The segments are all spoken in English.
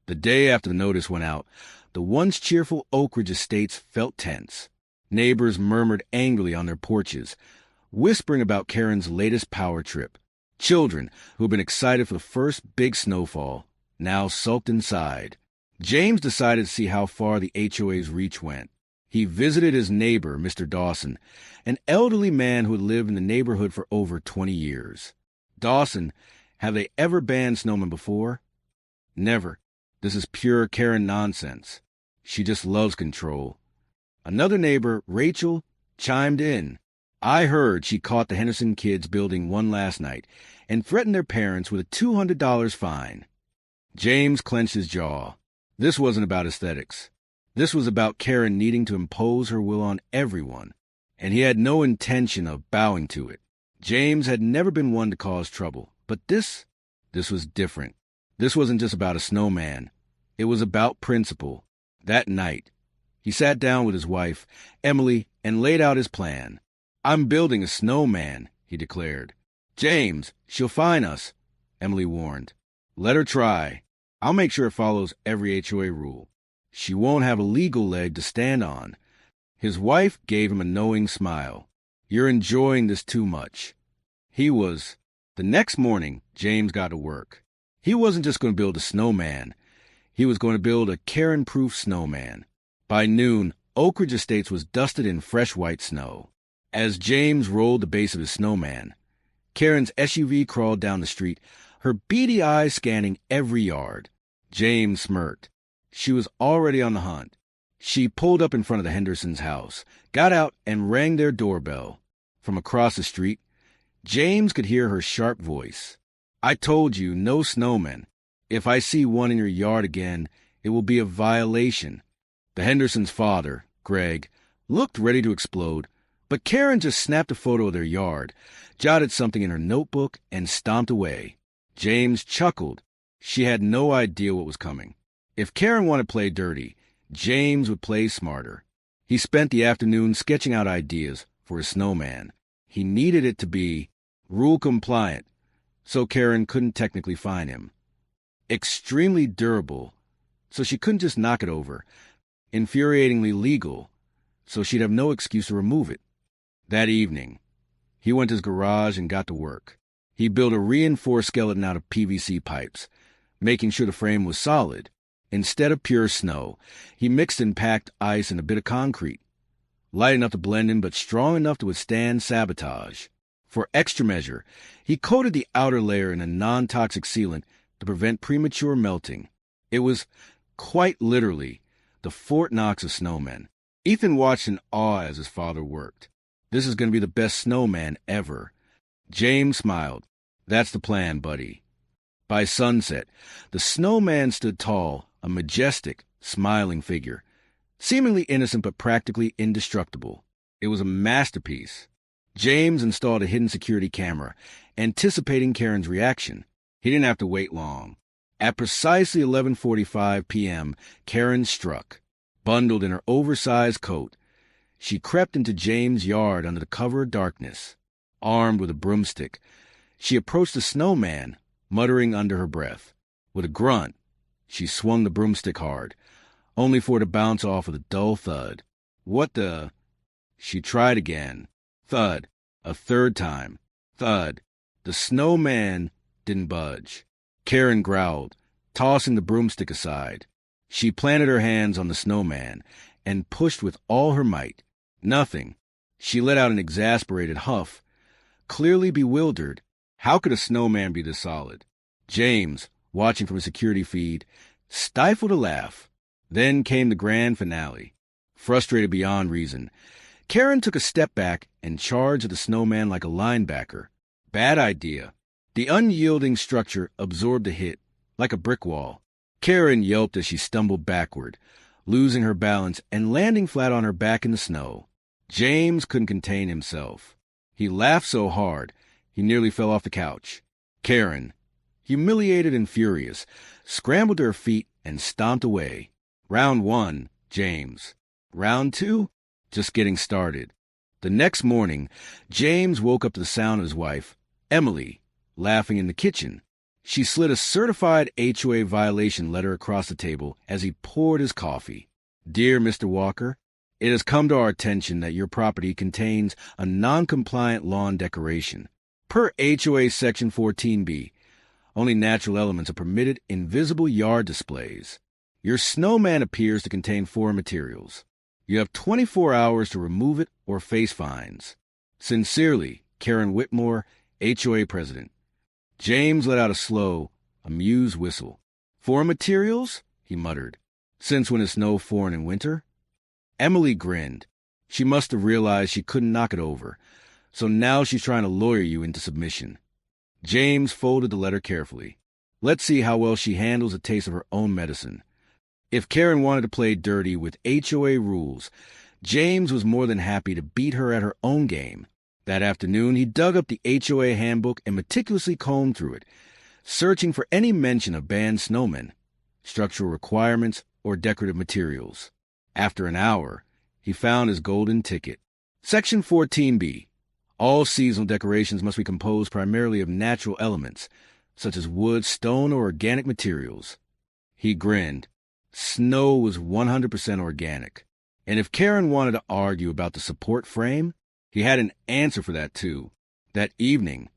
The day after the notice went out, the once cheerful Oak Ridge estates felt tense. Neighbors murmured angrily on their porches, whispering about Karen's latest power trip. Children, who had been excited for the first big snowfall, now sulked inside. James decided to see how far the HOA's reach went. He visited his neighbor, Mr. Dawson, an elderly man who had lived in the neighborhood for over 20 years. Dawson, have they ever banned snowmen before? Never. This is pure Karen nonsense. She just loves control. Another neighbor, Rachel, chimed in. I heard she caught the Henderson kids building one last night and threatened their parents with a $200 fine. James clenched his jaw. This wasn't about aesthetics. This was about Karen needing to impose her will on everyone, and he had no intention of bowing to it. James had never been one to cause trouble, but this was different. This wasn't just about a snowman. It was about principle. That night, he sat down with his wife, Emily, and laid out his plan. I'm building a snowman, he declared. James, she'll fine us, Emily warned. Let her try. I'll make sure it follows every HOA rule. She won't have a legal leg to stand on. His wife gave him a knowing smile. You're enjoying this too much. He was. The next morning, James got to work. He wasn't just going to build a snowman. He was going to build a Karen-proof snowman. By noon, Oak Ridge Estates was dusted in fresh white snow. As James rolled the base of his snowman, Karen's SUV crawled down the street, her beady eyes scanning every yard. James smirked. She was already on the hunt. She pulled up in front of the Hendersons' house, got out, and rang their doorbell. From across the street, James could hear her sharp voice. I told you, no snowmen. If I see one in your yard again, it will be a violation. The Hendersons' father, Greg, looked ready to explode, but Karen just snapped a photo of their yard, jotted something in her notebook, and stomped away. James chuckled. She had no idea what was coming. If Karen wanted to play dirty, James would play smarter. He spent the afternoon sketching out ideas for his snowman. He needed it to be rule compliant, so Karen couldn't technically fine him. Extremely durable, so she couldn't just knock it over. Infuriatingly legal, so she'd have no excuse to remove it. That evening, he went to his garage and got to work. He built a reinforced skeleton out of PVC pipes, making sure the frame was solid. Instead of pure snow, he mixed and packed ice and a bit of concrete, light enough to blend in but strong enough to withstand sabotage. For extra measure, he coated the outer layer in a non-toxic sealant to prevent premature melting. It was, quite literally, the Fort Knox of snowmen. Ethan watched in awe as his father worked. This is going to be the best snowman ever. James smiled. That's the plan, buddy. By sunset, the snowman stood tall, a majestic, smiling figure, seemingly innocent but practically indestructible. It was a masterpiece. James installed a hidden security camera, anticipating Karen's reaction. He didn't have to wait long. At precisely 11:45 p.m., Karen struck. Bundled in her oversized coat, she crept into James' yard under the cover of darkness. Armed with a broomstick, she approached the snowman, muttering under her breath. With a grunt, she swung the broomstick hard, only for it to bounce off with a dull thud. What the? She tried again. Thud. A third time. Thud. The snowman didn't budge. Karen growled, tossing the broomstick aside. She planted her hands on the snowman and pushed with all her might. Nothing. She let out an exasperated huff. Clearly bewildered, how could a snowman be this solid? James, watching from a security feed, stifled a laugh. Then came the grand finale. Frustrated beyond reason, Karen took a step back and charged at the snowman like a linebacker. Bad idea. The unyielding structure absorbed the hit, like a brick wall. Karen yelped as she stumbled backward, losing her balance and landing flat on her back in the snow. James couldn't contain himself. He laughed so hard, he nearly fell off the couch. Karen, humiliated and furious, scrambled to her feet and stomped away. Round 1, James. Round 2, just getting started. The next morning, James woke up to the sound of his wife, Emily, laughing in the kitchen. She slid a certified HOA violation letter across the table as he poured his coffee. Dear Mr. Walker, it has come to our attention that your property contains a non-compliant lawn decoration. Per HOA Section 14B, only natural elements are permitted in visible yard displays. Your snowman appears to contain foreign materials. You have 24 hours to remove it or face fines. Sincerely, Karen Whitmore, HOA President. James let out a slow, amused whistle. Foreign materials? He muttered. Since when is snow foreign in winter? Emily grinned. She must have realized she couldn't knock it over, so now she's trying to lawyer you into submission. James folded the letter carefully. Let's see how well she handles a taste of her own medicine. If Karen wanted to play dirty with HOA rules, James was more than happy to beat her at her own game. That afternoon, he dug up the HOA handbook and meticulously combed through it, searching for any mention of banned snowmen, structural requirements, or decorative materials. After an hour, he found his golden ticket. Section 14B. All seasonal decorations must be composed primarily of natural elements, such as wood, stone, or organic materials. He grinned. Snow was 100% organic. And if Karen wanted to argue about the support frame, he had an answer for that too. That evening,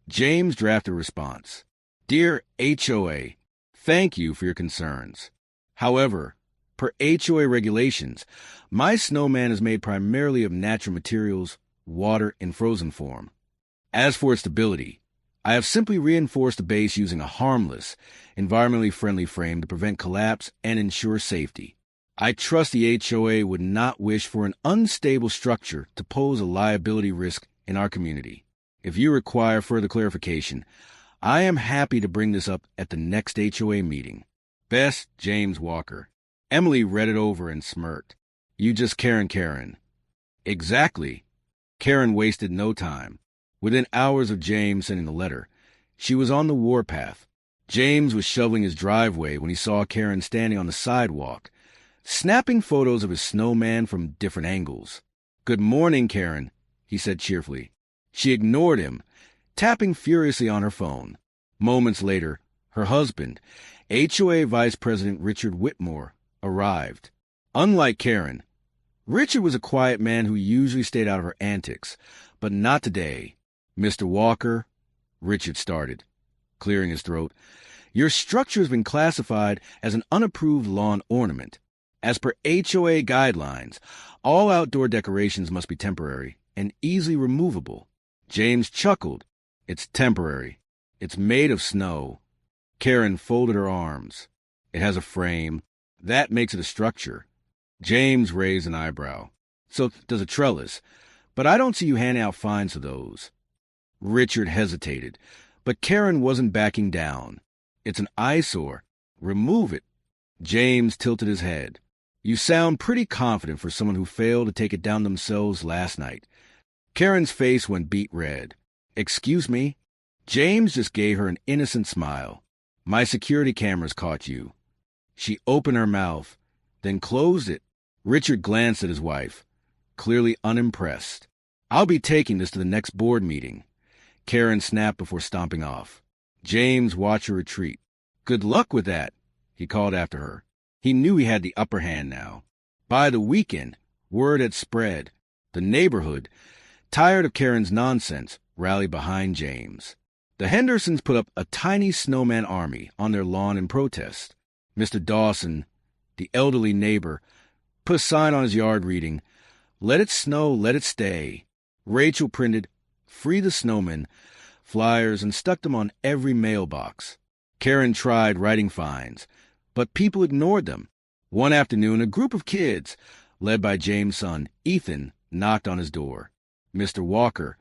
James drafted a response. Dear HOA, thank you for your concerns. However, per HOA regulations, my snowman is made primarily of natural materials, water in frozen form. As for its stability, I have simply reinforced the base using a harmless, environmentally friendly frame to prevent collapse and ensure safety. I trust the HOA would not wish for an unstable structure to pose a liability risk in our community. If you require further clarification, I am happy to bring this up at the next HOA meeting. Best, James Walker. Emily read it over and smirked. You just Karen. Exactly. Karen wasted no time. Within hours of James sending the letter, she was on the warpath. James was shoveling his driveway when he saw Karen standing on the sidewalk, snapping photos of his snowman from different angles. Good morning, Karen, he said cheerfully. She ignored him, tapping furiously on her phone. Moments later, her husband, HOA Vice President Richard Whitmore, arrived. Unlike Karen, Richard was a quiet man who usually stayed out of her antics, but not today. Mr. Walker, Richard started, clearing his throat, your structure has been classified as an unapproved lawn ornament. As per HOA guidelines, all outdoor decorations must be temporary and easily removable. James chuckled. It's temporary. It's made of snow. Karen folded her arms. It has a frame. That makes it a structure. James raised an eyebrow. So does a trellis. But I don't see you handing out fines for those. Richard hesitated, but Karen wasn't backing down. It's an eyesore. Remove it. James tilted his head. You sound pretty confident for someone who failed to take it down themselves last night. Karen's face went beet red. Excuse me? James just gave her an innocent smile. My security cameras caught you. She opened her mouth, then closed it. Richard glanced at his wife, clearly unimpressed. I'll be taking this to the next board meeting. Karen snapped before stomping off. James watched her retreat. Good luck with that, he called after her. He knew he had the upper hand now. By the weekend, word had spread. The neighborhood, tired of Karen's nonsense, rallied behind James. The Hendersons put up a tiny snowman army on their lawn in protest. Mr. Dawson, the elderly neighbor, put a sign on his yard reading, Let it snow, let it stay. Rachel printed, Free the snowmen, flyers, and stuck them on every mailbox. Karen tried writing fines, but people ignored them. One afternoon, a group of kids, led by James' son, Ethan, knocked on his door. Mr. Walker,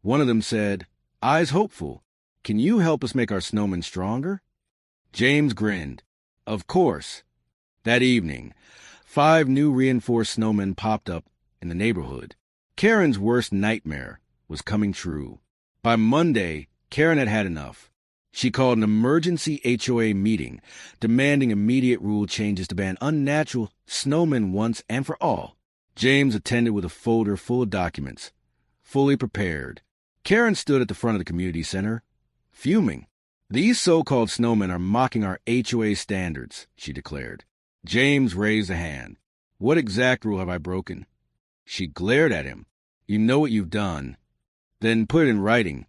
one of them said, Eyes hopeful. Can you help us make our snowmen stronger? James grinned. Of course. That evening, 5 new reinforced snowmen popped up in the neighborhood. Karen's worst nightmare was coming true. By Monday, Karen had had enough. She called an emergency HOA meeting, demanding immediate rule changes to ban unnatural snowmen once and for all. James attended with a folder full of documents, fully prepared. Karen stood at the front of the community center, fuming. "These so-called snowmen are mocking our HOA standards," she declared. James raised a hand. "What exact rule have I broken?" She glared at him. "You know what you've done." "Then put it in writing."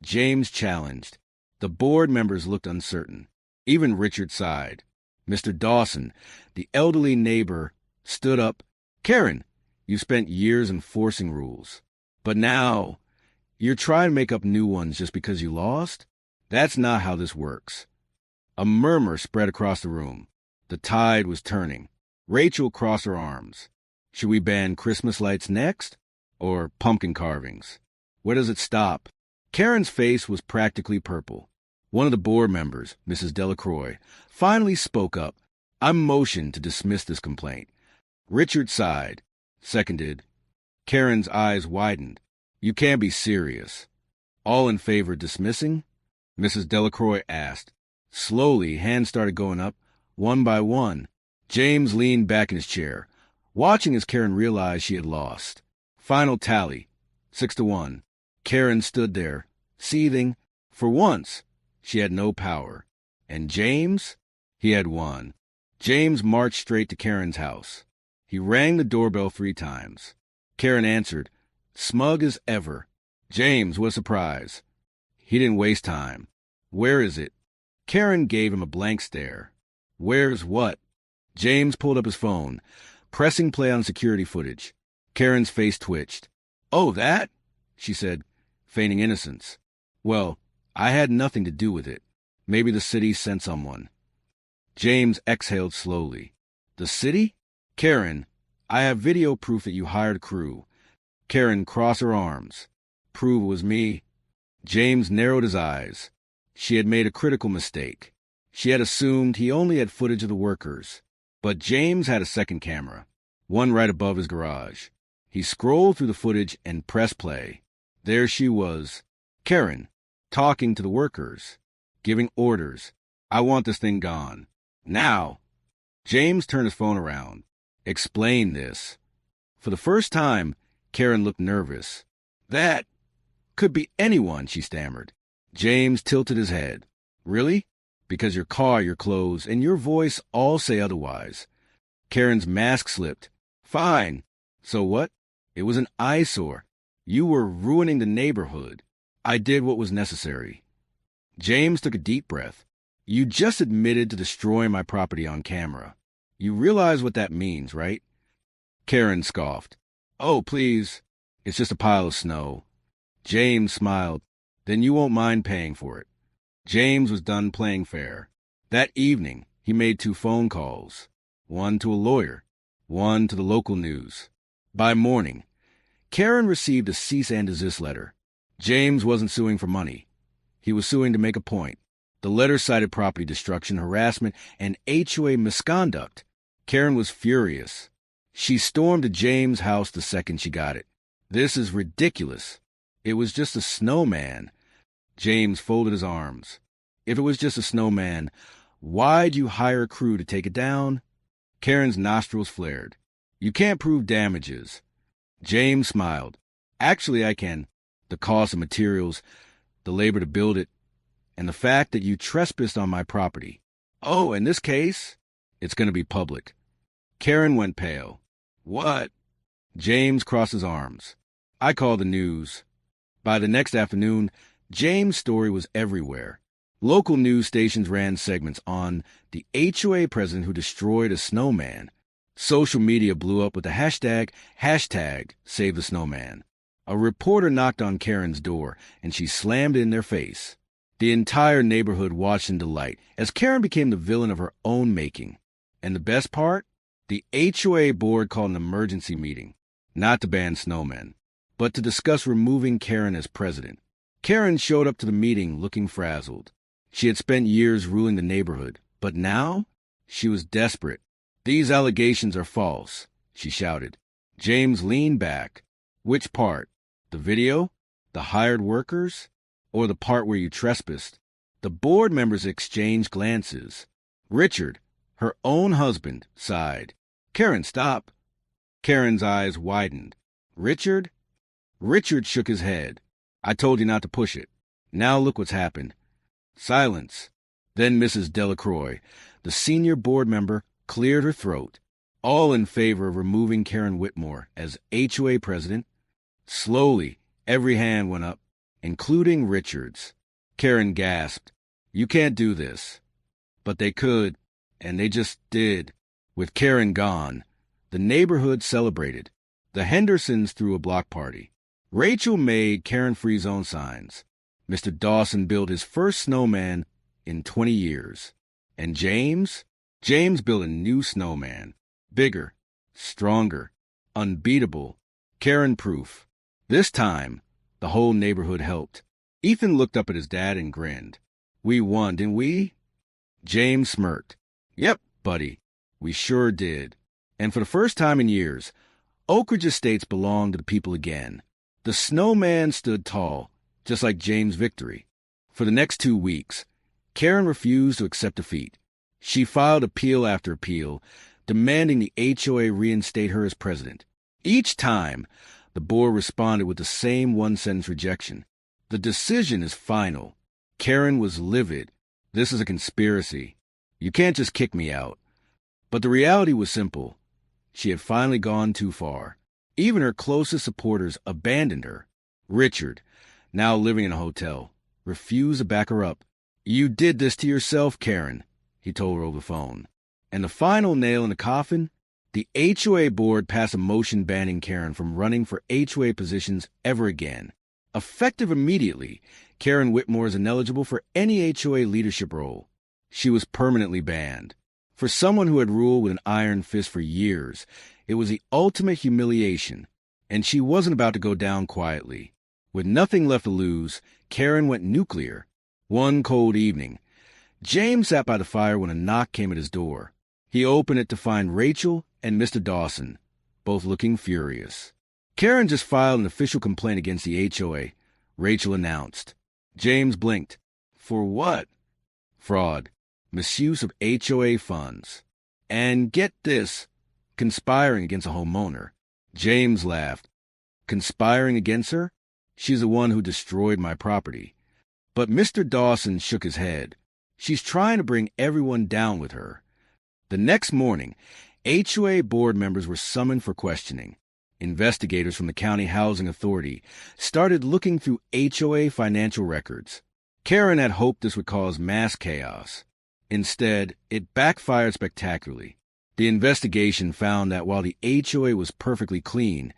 James challenged. The board members looked uncertain. Even Richard sighed. Mr. Dawson, the elderly neighbor, stood up. "Karen, you spent years enforcing rules. But now, you're trying to make up new ones just because you lost? That's not how this works." A murmur spread across the room. The tide was turning. Rachel crossed her arms. "Should we ban Christmas lights next? Or pumpkin carvings? Where does it stop?" Karen's face was practically purple. One of the board members, Mrs. Delacroix, finally spoke up. "I motion to dismiss this complaint." Richard sighed. Seconded. Karen's eyes widened. "You can't be serious." "All in favor of dismissing?" Mrs. Delacroix asked. Slowly, hands started going up, one by one. James leaned back in his chair, watching as Karen realized she had lost. Final tally, 6-1. Karen stood there, seething. For once, she had no power. And James? He had won. James marched straight to Karen's house. He rang the doorbell 3 times. Karen answered, smug as ever. "James, what a surprise." He didn't waste time. "Where is it?" Karen gave him a blank stare. "Where's what?" James pulled up his phone, pressing play on security footage. Karen's face twitched. "Oh, that?" she said, feigning innocence. "Well, I had nothing to do with it. Maybe the city sent someone." James exhaled slowly. "The city?" "Karen, I have video proof that you hired a crew." Karen crossed her arms. "Prove it was me." James narrowed his eyes. She had made a critical mistake. She had assumed he only had footage of the workers. But James had a second camera, one right above his garage. He scrolled through the footage and pressed play. There she was, Karen, talking to the workers, giving orders. "I want this thing gone. Now." James turned his phone around. "Explain this." For the first time, Karen looked nervous. "That could be anyone," she stammered. James tilted his head. "Really? Because your car, your clothes, and your voice all say otherwise." Karen's mask slipped. "Fine. So what? It was an eyesore. You were ruining the neighborhood. I did what was necessary." James took a deep breath. "You just admitted to destroying my property on camera. You realize what that means, right?" Karen scoffed. "Oh, please. It's just a pile of snow." James smiled. "Then you won't mind paying for it." James was done playing fair. That evening, he made 2 phone calls. One to a lawyer, one to the local news. By morning, Karen received a cease and desist letter. James wasn't suing for money. He was suing to make a point. The letter cited property destruction, harassment, and HOA misconduct. Karen was furious. She stormed to James' house the second she got it. "This is ridiculous. It was just a snowman." James folded his arms. "If it was just a snowman, why'd you hire a crew to take it down?" Karen's nostrils flared. "You can't prove damages." James smiled. "Actually, I can. The cost of materials, the labor to build it, and the fact that you trespassed on my property. Oh, in this case, it's going to be public." Karen went pale. "What?" James crossed his arms. "I called the news." By the next afternoon, James' story was everywhere. Local news stations ran segments on the HOA president who destroyed a snowman. Social media blew up with the hashtag #SaveTheSnowman. A reporter knocked on Karen's door, and she slammed it in their face. The entire neighborhood watched in delight as Karen became the villain of her own making. And the best part? The HOA board called an emergency meeting, not to ban snowmen, but to discuss removing Karen as president. Karen showed up to the meeting looking frazzled. She had spent years ruling the neighborhood, but now she was desperate. "These allegations are false," she shouted. James leaned back. "Which part? The video? The hired workers? Or the part where you trespassed?" The board members exchanged glances. Richard, her own husband, sighed. "Karen, stop." Karen's eyes widened. "Richard?" Richard shook his head. "I told you not to push it. Now look what's happened." Silence. Then Mrs. Delacroix, the senior board member, cleared her throat, all in favor of removing Karen Whitmore as HOA president. Slowly, every hand went up, including Richard's. Karen gasped, "You can't do this." But they could, and they just did. With Karen gone, the neighborhood celebrated. The Hendersons threw a block party. Rachel made Karen-free zone signs. Mr. Dawson built his first snowman in 20 years. And James? James built a new snowman. Bigger, stronger, unbeatable, Karen-proof. This time, the whole neighborhood helped. Ethan looked up at his dad and grinned. "We won, didn't we?" James smirked. "Yep, buddy, we sure did." And for the first time in years, Oak Ridge Estates belonged to the people again. The snowman stood tall, just like James' victory. For the next 2 weeks, Karen refused to accept defeat. She filed appeal after appeal, demanding the HOA reinstate her as president. Each time, the board responded with the same one-sentence rejection. "The decision is final." Karen was livid. "This is a conspiracy. You can't just kick me out." But the reality was simple. She had finally gone too far. Even her closest supporters abandoned her. Richard, now living in a hotel, refused to back her up. "You did this to yourself, Karen," he told her over the phone. And the final nail in the coffin? The HOA board passed a motion banning Karen from running for HOA positions ever again. Effective immediately, Karen Whitmore is ineligible for any HOA leadership role. She was permanently banned. For someone who had ruled with an iron fist for years, it was the ultimate humiliation, and she wasn't about to go down quietly. With nothing left to lose, Karen went nuclear. One cold evening, James sat by the fire when a knock came at his door. He opened it to find Rachel and Mr. Dawson, both looking furious. "Karen just filed an official complaint against the HOA," Rachel announced. James blinked. "For what?" "Fraud. Misuse of HOA funds. And get this, conspiring against a homeowner." James laughed. "Conspiring against her? She's the one who destroyed my property." But Mr. Dawson shook his head. "She's trying to bring everyone down with her." The next morning, HOA board members were summoned for questioning. Investigators from the County Housing Authority started looking through HOA financial records. Karen had hoped this would cause mass chaos. Instead, it backfired spectacularly. The investigation found that while the HOA was perfectly clean,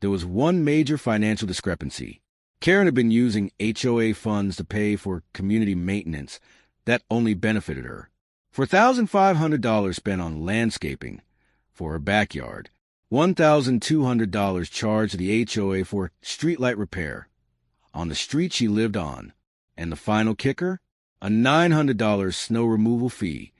there was one major financial discrepancy. Karen had been using HOA funds to pay for community maintenance that only benefited her. For $1,500 spent on landscaping for her backyard, $1,200 charged to the HOA for streetlight repair on the street she lived on, and the final kicker? A $900 snow removal fee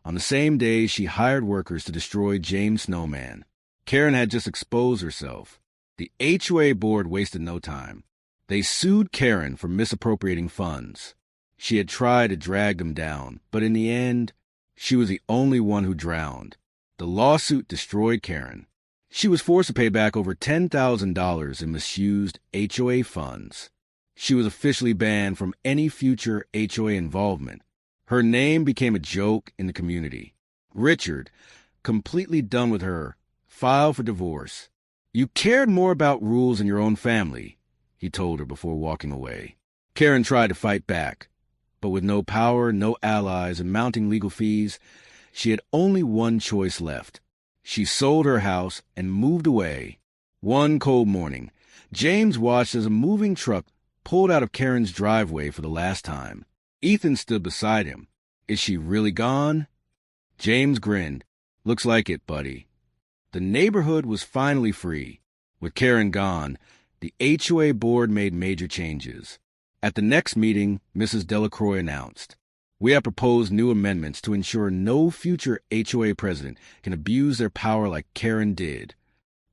on the same day she hired workers to destroy James' snowman. Karen had just exposed herself. The HOA board wasted no time. They sued Karen for misappropriating funds. She had tried to drag them down, but in the end, she was the only one who drowned. The lawsuit destroyed Karen. She was forced to pay back over $10,000 in misused HOA funds. She was officially banned from any future HOA involvement. Her name became a joke in the community. Richard, completely done with her, filed for divorce. "You cared more about rules in your own family," he told her before walking away. Karen tried to fight back, but with no power, no allies, and mounting legal fees, she had only one choice left. She sold her house and moved away. One cold morning, James watched as a moving truck pulled out of Karen's driveway for the last time. Ethan stood beside him. "Is she really gone?" James grinned. "Looks like it, buddy." The neighborhood was finally free. With Karen gone, the HOA board made major changes. At the next meeting, Mrs. Delacroix announced, "We have proposed new amendments to ensure no future HOA president can abuse their power like Karen did."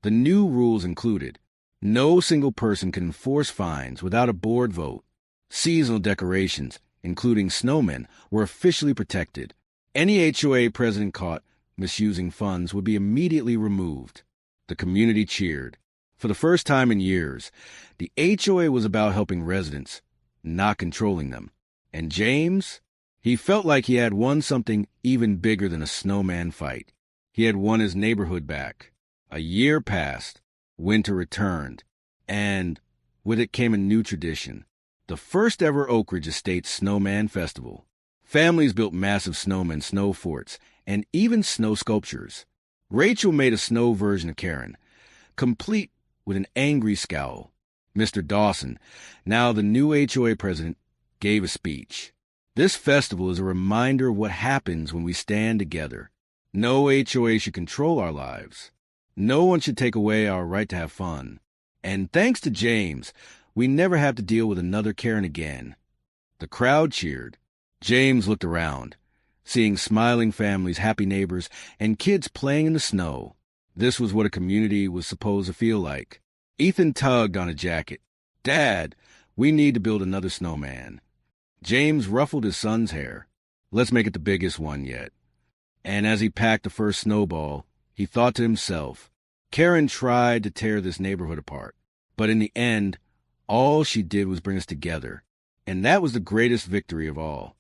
The new rules included: no single person can enforce fines without a board vote. Seasonal decorations, including snowmen, were officially protected. Any HOA president caught misusing funds would be immediately removed. The community cheered. For the first time in years, the HOA was about helping residents, not controlling them. And James? He felt like he had won something even bigger than a snowman fight. He had won his neighborhood back. A year passed, winter returned, and with it came a new tradition. The first ever Oak Ridge Estate Snowman Festival. Families built massive snowmen, snow forts, and even snow sculptures. Rachel made a snow version of Karen, complete with an angry scowl. Mr. Dawson, now the new HOA president, gave a speech. This festival is a reminder of what happens when we stand together. No HOA should control our lives. No one should take away our right to have fun. And thanks to James, we never have to deal with another Karen again. The crowd cheered. James looked around, seeing smiling families, happy neighbors, and kids playing in the snow. This was what a community was supposed to feel like. Ethan tugged on a jacket. "Dad, we need to build another snowman." James ruffled his son's hair. "Let's make it the biggest one yet." And as he packed the first snowball, he thought to himself, Karen tried to tear this neighborhood apart, but in the end, all she did was bring us together. And that was the greatest victory of all.